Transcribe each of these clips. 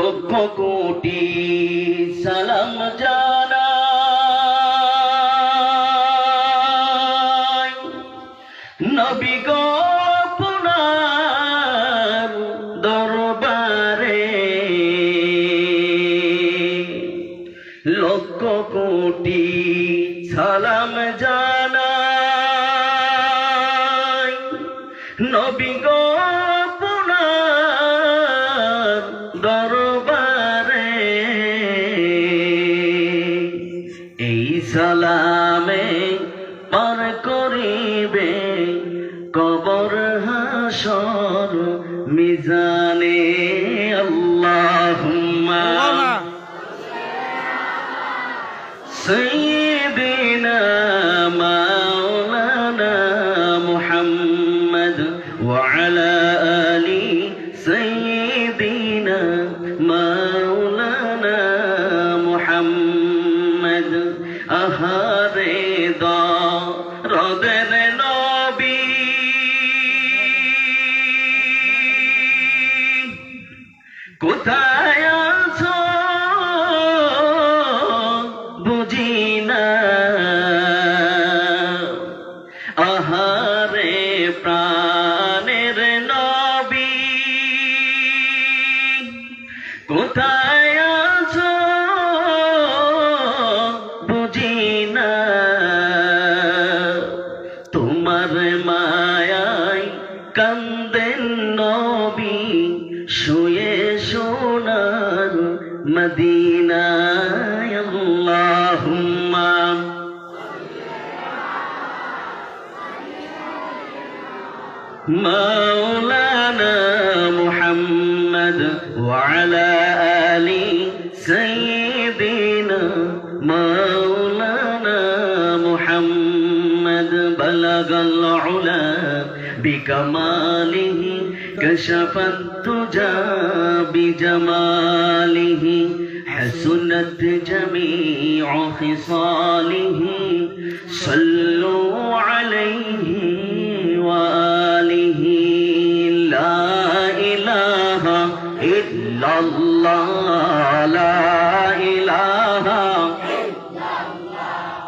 লক্ষ কোটি সালাম জানাই নবী গো আপনার দরবারে লক্ষ কোটি সালাম জানাই নবী গো আপনার দরবারে এই সালামে পার করিবে কবর হাসর মিজানে আল্লাহুম্মা সাইয়্যিদিনা মাওলানা মুহাম্মদ ওয়া আলা আলি সাইয়্যিদিনা মাওলানা মুহাম্মদ আহারে দরদের নবী কোথায় আছো বুঝি না আহারে প্রাণের নবী কোথায় আছো বুঝি না তোমার মায়ায় কান্দেন নবী শুয়ে সোনার মদিনায় আল্লাহুম্মা মাওলানা মুহাম্মদ ওয়া আলা আলি সাইয়্যিদিনা মাওলানা মুহাম্মদ বালাগাল উলা বিকামালিহি كشفت الدجى بجماله حسنت جميع خصاله صلوا عليه وآله لا إله إلا الله لا إله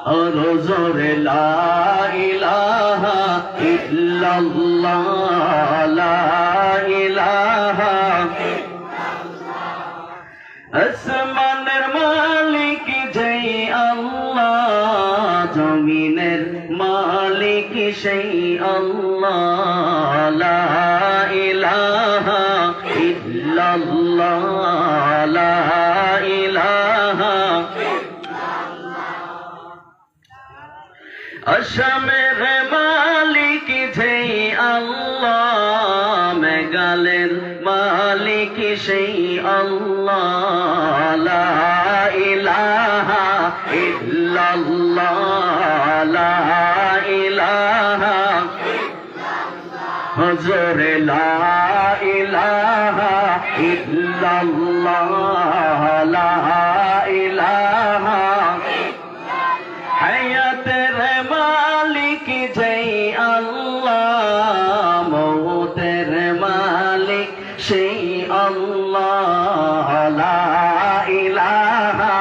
أرزر لا إله إلا الله لا আসমানের মালিক যেই আল্লাহ জমিনের মালিক সেই আল্লাহ লা ইলাহা ইল্লাল্লাহ লা ইলাহা আসামের মালিক যেই আল্লাহ মেঘালের মালিক সেই আল্লাহ লা ইলাহা ইল্লাল্লাহ লা ইলাহা হুজুর লা ইলাহা ইল্লাল্লাহ লা ইলাহা হায়াতের মালিক যেই আল্লাহ মৌতের মালিক সেই আল্লাহ লা ইলাহা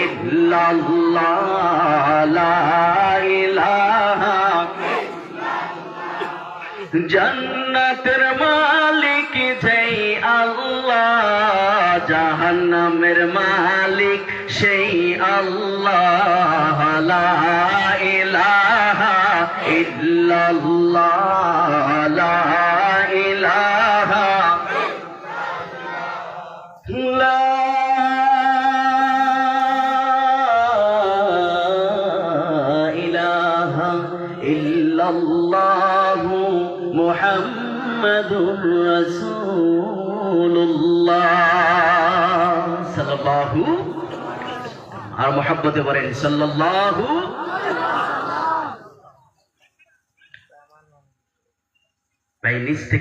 ইল্লাল্লাহ লা ইলাহা জান্নাতের মালিক যেই আল্লাহ জাহান্নামের মালিক সেই আল্লাহ লা ইলাহা ইল্লাল্লাহ লা ইলাহা লা ইলাহা ইল্লাল্লাহু মুহাম্মাদুর রাসূলুল্লাহ সাল্লাল্লাহু আর মোহাব্বতে বলেন সাল্লাল্লাহু ভাই নিচ থেকে